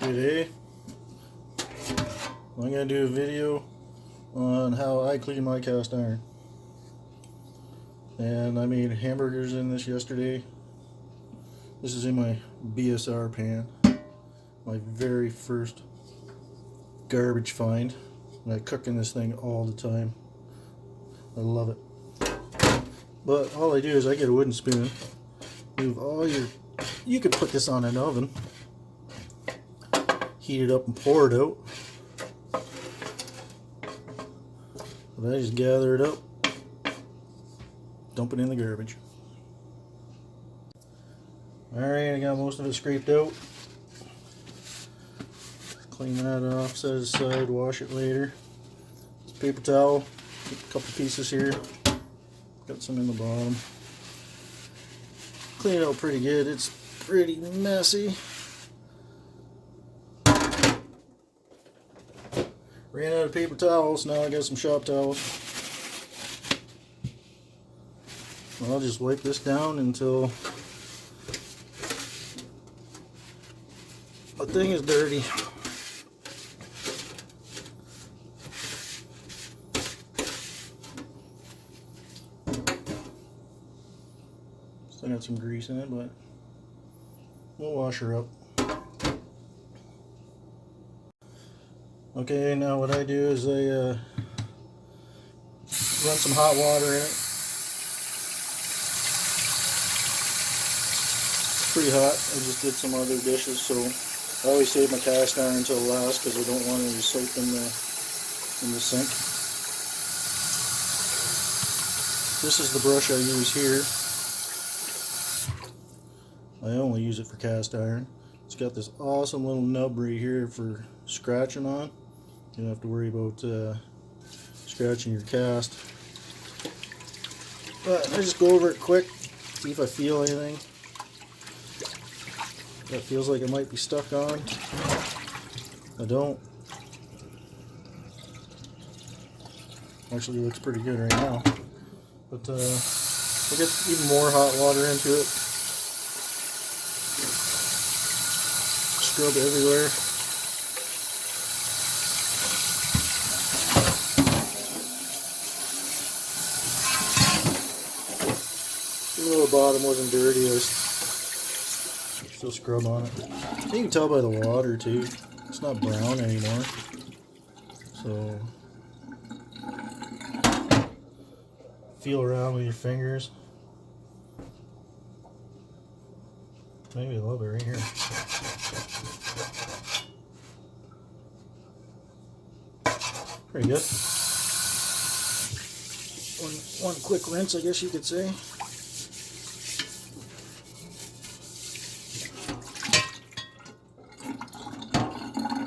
Today I'm going to do a video on how I clean my cast iron. And I made hamburgers in this yesterday. This is in my BSR pan, my very first garbage find. And I cook in this thing all the time. I love it. But all I do is I get a wooden spoon, move all your, you could put this on an oven, heat it up and pour it out. But I just gather it up, dump it in the garbage. Alright, I got most of it scraped out. Clean that off, set it aside, wash it later. This paper towel, a couple pieces here. Got some in the bottom. Clean it out pretty good. It's pretty messy. Ran out of paper towels, now I got some shop towels. I'll just wipe this down until the thing is dirty. Still got some grease in it, but we'll wash her up. Okay, now what I do is I run some hot water in it. It's pretty hot. I just did some other dishes, so I always save my cast iron until last because I don't want any soap in the sink. This is the brush I use here. I only use it for cast iron. It's got this awesome little nub right here for scratching on. You don't have to worry about scratching your cast. But I just go over it quick, see if I feel anything that feels like it might be stuck on. I don't. Actually, it looks pretty good right now. But we'll get even more hot water into it. Scrub everywhere. Even though the bottom wasn't dirty, I still scrub on it. You can tell by the water too, it's not brown anymore. So feel around with your fingers. Maybe a little bit right here. Pretty good. One quick rinse, I guess you could say.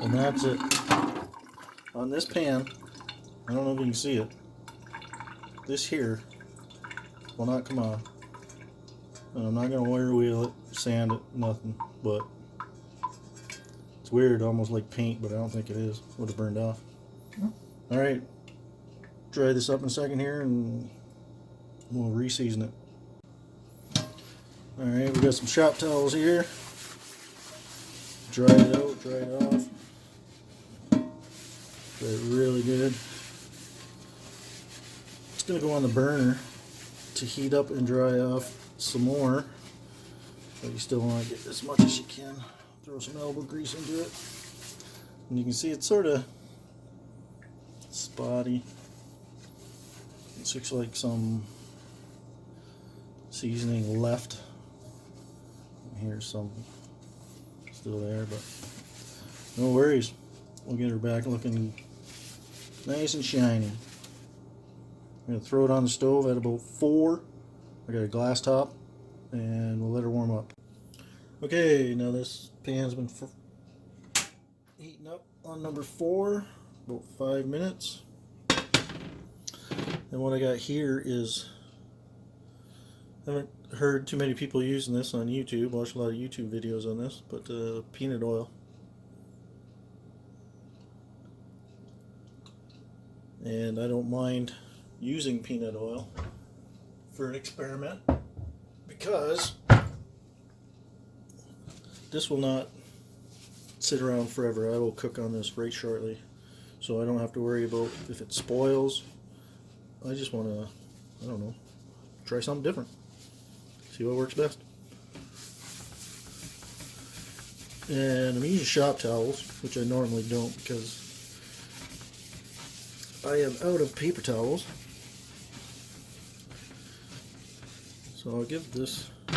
And that's it. On this pan, I don't know if you can see it, this here will not come off. And I'm not going to wire wheel it, sand it, nothing. But it's weird, almost like paint, but I don't think it is. Would have burned off. Alright, dry this up in a second here and we'll re-season it. Alright, we got some shop towels here. Dry it out, dry it off. Dry it really good. It's going to go on the burner to heat up and dry off some more. But you still want to get as much as you can. Throw some elbow grease into it. And you can see it's sort of spotty. It looks like some seasoning left. Here's some still there, but no worries. We'll get her back looking nice and shiny. I'm going to throw it on the stove at about 4. I got a glass top and we'll let her warm up. Okay, now this pan's been heating up on number 4. About 5 minutes. And what I got here is, I haven't heard too many people using this on YouTube. Watched a lot of YouTube videos on this, but peanut oil. And I don't mind using peanut oil for an experiment because this will not sit around forever. I will cook on this right shortly, so I don't have to worry about if it spoils. I just want to, I don't know, try something different. See what works best. And I'm using shop towels, which I normally don't because I am out of paper towels. So I'll give this a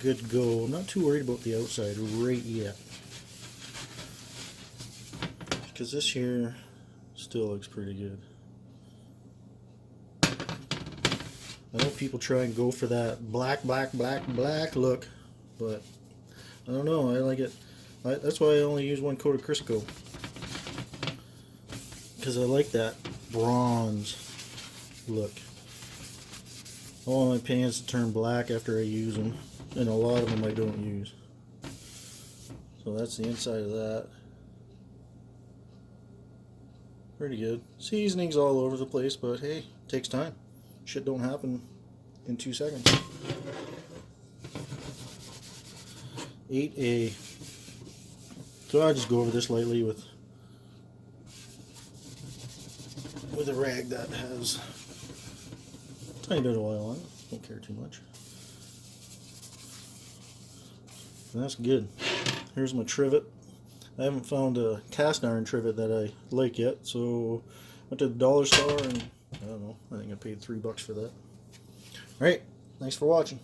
good go. I'm not too worried about the outside right yet, because this here still looks pretty good. I know people try and go for that black look, but I don't know, I like it. That's why I only use one coat of Crisco, because I like that bronze look. I want my pans to turn black after I use them, and a lot of them I don't use. So that's the inside of that. Pretty good. Seasoning's all over the place, but hey, it takes time. Shit don't happen in 2 seconds. 8A. So I just go over this lightly with a rag that has a tiny bit of oil on it. Don't care too much. And that's good. Here's my trivet. I haven't found a cast iron trivet that I like yet, so went to the dollar store and I don't know, I think I paid $3 for that. Alright, thanks for watching.